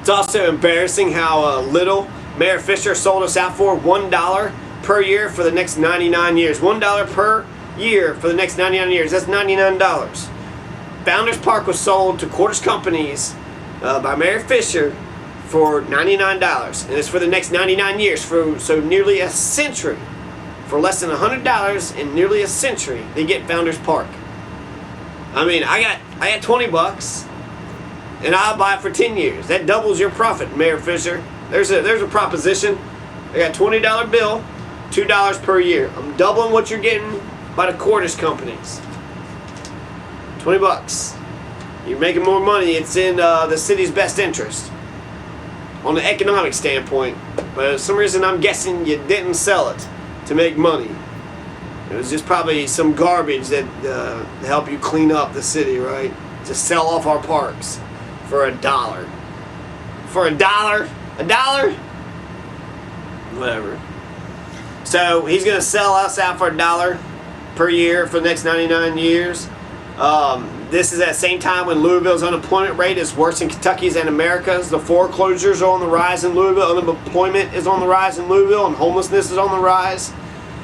It's also embarrassing how little Mayor Fisher sold us out for. $1 per year for the next 99 years. $1 per year for the next 99 years. That's $99. Founders Park was sold to Quarters Companies by Mayor Fisher for $99, and it's for the next 99 years, so nearly a century. For less than $100 in nearly a century, they get Founders Park. I mean, I got $20, and I'll buy it for 10 years. That doubles your profit, Mayor Fisher. There's a proposition. I got $20 bill, $2 per year. I'm doubling what you're getting by the Quarters Companies. $20. You're making more money. It's in the city's best interest on the economic standpoint. But for some reason, I'm guessing you didn't sell it to make money. It was just probably some garbage that to help you clean up the city, right? To sell off our parks for $1. For $1? $1? Whatever. So he's going to sell us out for $1 per year for the next 99 years. This is at the same time when Louisville's unemployment rate is worse than Kentucky's and America's. The foreclosures are on the rise in Louisville. Unemployment is on the rise in Louisville, and homelessness is on the rise.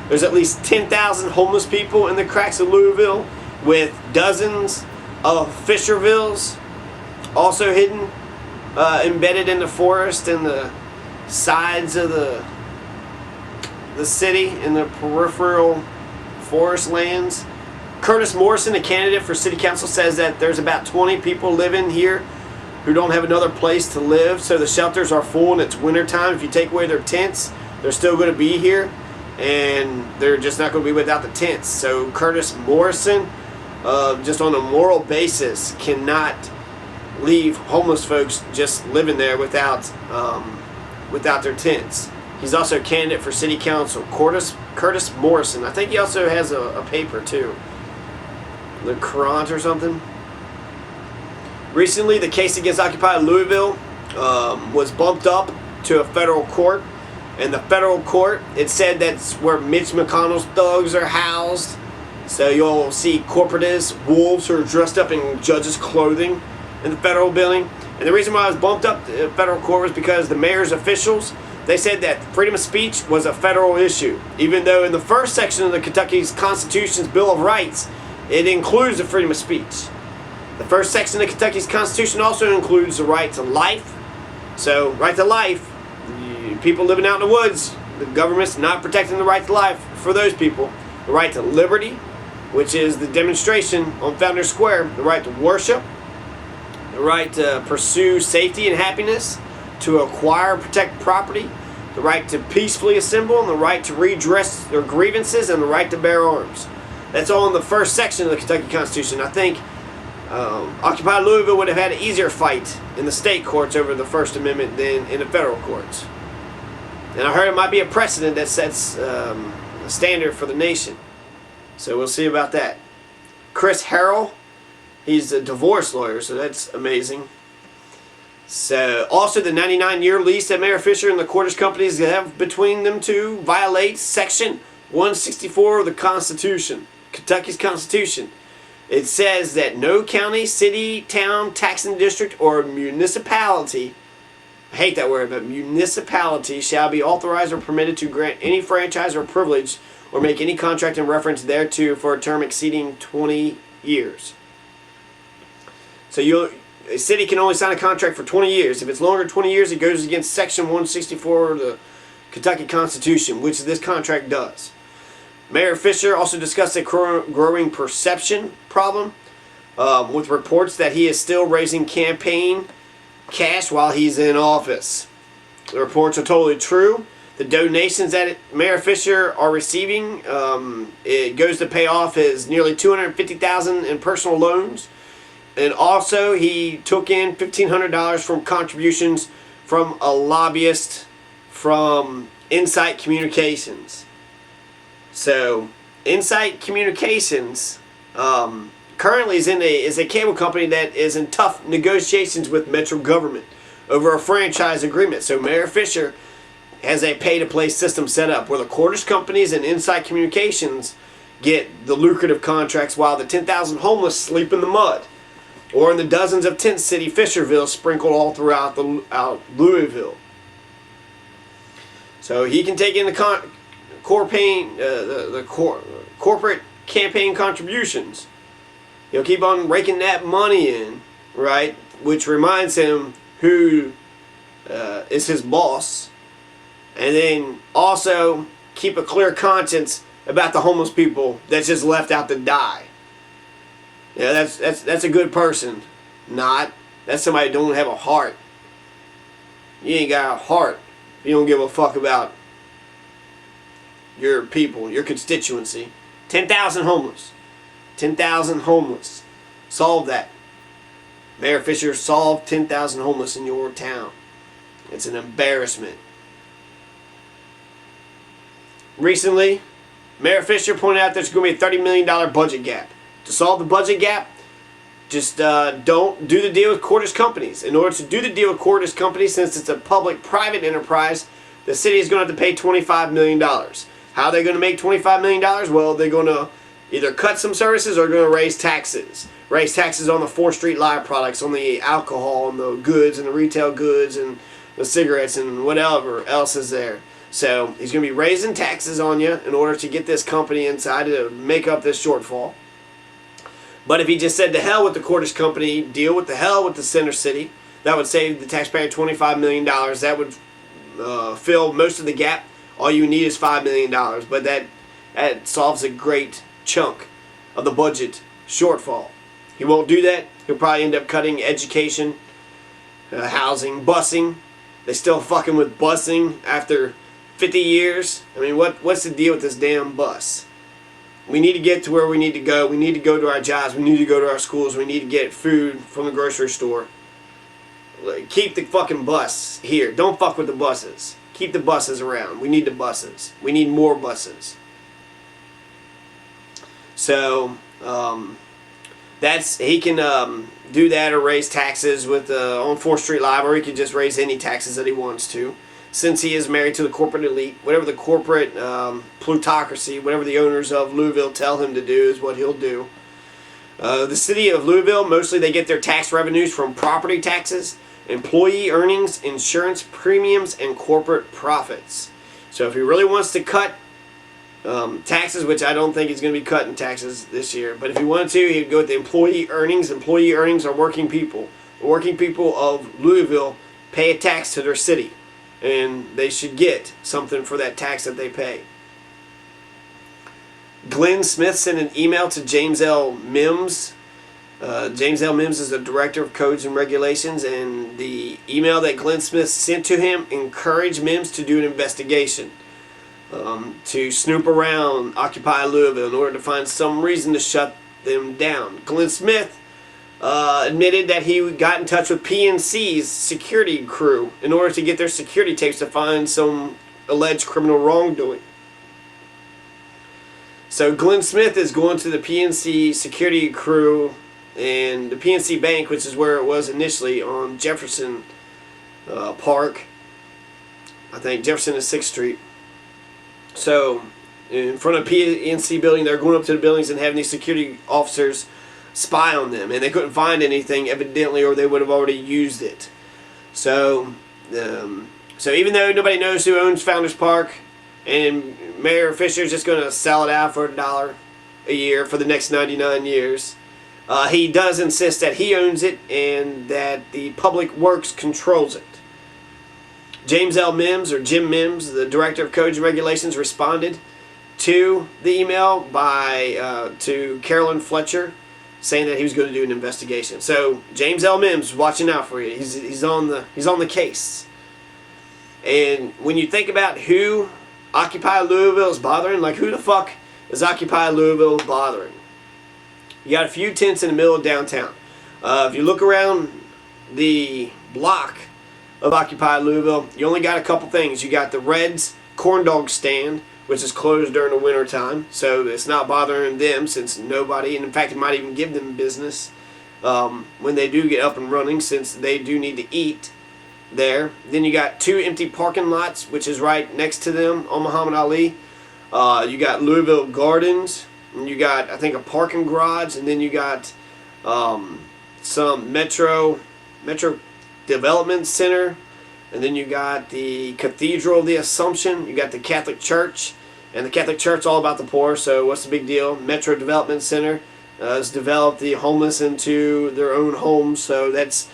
There's at least 10,000 homeless people in the cracks of Louisville, with dozens of Fishervilles also hidden, embedded in the forest and the sides of the city, in the peripheral forest lands. Curtis Morrison, a candidate for city council, says that there's about 20 people living here who don't have another place to live, so the shelters are full and it's wintertime. If you take away their tents, they're still going to be here, and they're just not going to be without the tents. So Curtis Morrison, just on a moral basis, cannot leave homeless folks just living there without their tents. He's also a candidate for city council. Curtis Morrison. I think he also has a paper too. The Courant or something. Recently, the case against Occupy Louisville was bumped up to a federal court. And the federal court, it said that's where Mitch McConnell's thugs are housed. So you'll see corporatists, wolves who are dressed up in judges' clothing in the federal building. And the reason why it was bumped up to the federal court was because the mayor's officials, they said that freedom of speech was a federal issue. Even though in the first section of the Kentucky's Constitution's Bill of Rights, it includes the freedom of speech. The first section of Kentucky's Constitution also includes the right to life. So, right to life, people living out in the woods, the government's not protecting the right to life for those people. The right to liberty, which is the demonstration on Founders Square. The right to worship. The right to pursue safety and happiness. To acquire and protect property. The right to peacefully assemble. And the right to redress their grievances. And the right to bear arms. That's all in the first section of the Kentucky Constitution. I think Occupy Louisville would have had an easier fight in the state courts over the First Amendment than in the federal courts. And I heard it might be a precedent that sets a standard for the nation. So we'll see about that. Chris Harrell, he's a divorce lawyer, so that's amazing. So also the 99-year lease that Mayor Fisher and the Quarters Companies have between them two violates Section 164 of the Constitution. Kentucky's Constitution. It says that no county, city, town, taxing district, or municipality, I hate that word, but municipality shall be authorized or permitted to grant any franchise or privilege or make any contract in reference thereto for a term exceeding 20 years. So a city can only sign a contract for 20 years. If it's longer than 20 years, it goes against Section 164 of the Kentucky Constitution, which this contract does. Mayor Fisher also discussed a growing perception problem with reports that he is still raising campaign cash while he's in office. The reports are totally true. The donations that Mayor Fisher are receiving, it goes to pay off his nearly $250,000 in personal loans. And also he took in $1,500 from contributions from a lobbyist from Insight Communications. So, Insight Communications currently is a cable company that is in tough negotiations with Metro government over a franchise agreement. So, Mayor Fisher has a pay-to-play system set up where the Quarters Companies and Insight Communications get the lucrative contracts while the 10,000 homeless sleep in the mud. or in the dozens of tent city Fisherville sprinkled all throughout Louisville. So he can take in the corporate campaign contributions. He'll keep on raking that money in, right? Which reminds him who is his boss. And then also keep a clear conscience about the homeless people that's just left out to die. Yeah, that's a good person. Not. That's somebody who don't have a heart. You ain't got a heart. You don't give a fuck about your people, your constituency. 10,000 homeless. 10,000 homeless. Solve that. Mayor Fisher, solve 10,000 homeless in your town. It's an embarrassment. Recently, Mayor Fisher pointed out there's going to be a $30 million budget gap. To solve the budget gap, just don't do the deal with Cordis Companies. In order to do the deal with Cordis Companies, since it's a public-private enterprise, the city is going to have to pay $25 million. How are they going to make $25 million? Well, they're going to either cut some services or going to raise taxes. Raise taxes on the 4th Street Live products, on the alcohol and the goods and the retail goods and the cigarettes and whatever else is there. So he's going to be raising taxes on you in order to get this company inside to make up this shortfall. But if he just said to hell with the Cordis Company deal, with the hell with the Center City, that would save the taxpayer $25 million. That would fill most of the gap. All you need is $5 million. But that solves a great chunk of the budget shortfall. He won't do that. He'll probably end up cutting education, housing, busing. They still fucking with busing after 50 years. I mean, what's the deal with this damn bus? We need to get to where we need to go. We need to go to our jobs. We need to go to our schools. We need to get food from the grocery store. Keep the fucking bus here. Don't fuck with the buses. Keep the buses around. We need the buses. We need more buses. So, he can do that or raise taxes with on 4th Street Live, or he can just raise any taxes that he wants to. Since he is married to the corporate elite, whatever the corporate plutocracy, whatever the owners of Louisville tell him to do is what he'll do. The city of Louisville, mostly they get their tax revenues from property taxes, employee earnings, insurance premiums, and corporate profits. So if he really wants to cut taxes, which I don't think he's going to be cutting taxes this year, but if he wanted to, he'd go with the employee earnings. Employee earnings are working people. The working people of Louisville pay a tax to their city, and they should get something for that tax that they pay. Glenn Smith sent an email to James L. Mims. James L. Mims is the Director of Codes and Regulations, and the email that Glenn Smith sent to him encouraged Mims to do an investigation, to snoop around Occupy Louisville in order to find some reason to shut them down. Glenn Smith admitted that he got in touch with PNC's security crew in order to get their security tapes to find some alleged criminal wrongdoing. So Glenn Smith is going to the PNC security crew and the PNC Bank, which is where it was initially on Jefferson Park. I think Jefferson is 6th Street. So in front of PNC building, they're going up to the buildings and having these security officers spy on them, and they couldn't find anything evidently, or they would have already used it. So even though nobody knows who owns Founders Park, and Mayor Fisher is just going to sell it out for $1 a year for the next 99 years, he does insist that he owns it and that the Public Works controls it. James L. Mims, or Jim Mims, the Director of Codes and Regulations, responded to the email to Carolyn Fletcher, saying that he was going to do an investigation. So James L. Mims is watching out for you. He's on the case. And when you think about who Occupy Louisville is bothering, like who the fuck is Occupy Louisville bothering? You got a few tents in the middle of downtown. If you look around the block of Occupy Louisville, you only got a couple things. You got the Reds corn dog stand, which is closed during the winter time, so it's not bothering them, since nobody, and in fact it might even give them business when they do get up and running, since they do need to eat there. Then you got 2 empty parking lots, which is right next to them on Muhammad Ali. You got Louisville Gardens, and you got, I think, a parking garage, and then you got some Metro Development Center, and then you got the Cathedral of the Assumption. You got the Catholic Church, and the Catholic Church is all about the poor. So what's the big deal? Metro Development Center has developed the homeless into their own homes, so that's,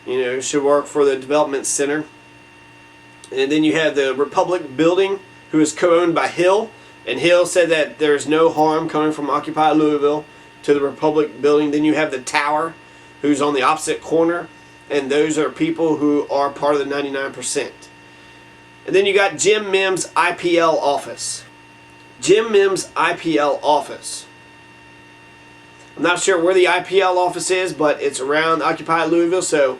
should work for the development center. And then you have the Republic Building, who is co-owned by Hill, and Hill said that there's no harm coming from Occupy Louisville to the Republic Building. Then you have the Tower, who's on the opposite corner, and those are people who are part of the 99%. And then you got Jim Mims' IPL office. Jim Mims' IPL office. I'm not sure where the IPL office is, but it's around Occupy Louisville. So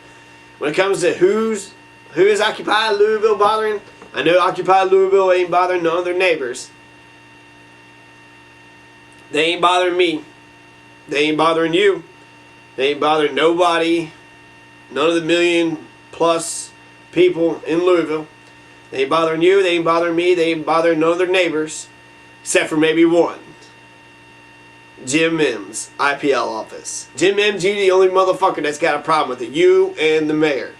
when it comes to who is Occupy Louisville bothering, I know Occupy Louisville ain't bothering none of their neighbors. They ain't bothering me. They ain't bothering you. They ain't bothering nobody. None of the million-plus people in Louisville. They ain't bothering you. They ain't bothering me. They ain't bothering none of their neighbors, except for maybe one. Jim Mims' IPL office. Jim Mims, you the only motherfucker that's got a problem with it. You and the mayor.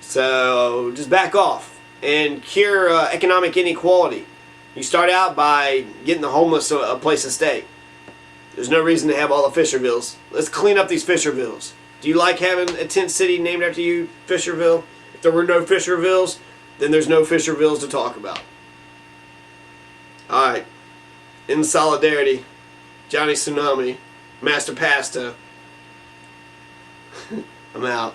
So just back off and cure economic inequality. You start out by getting the homeless a place to stay. There's no reason to have all the Fishervilles. Let's clean up these Fishervilles. Do you like having a tent city named after you, Fisherville? If there were no Fishervilles, then there's no Fishervilles to talk about. Alright. In solidarity, Johnny Tsunami, Master Pasta. I'm out.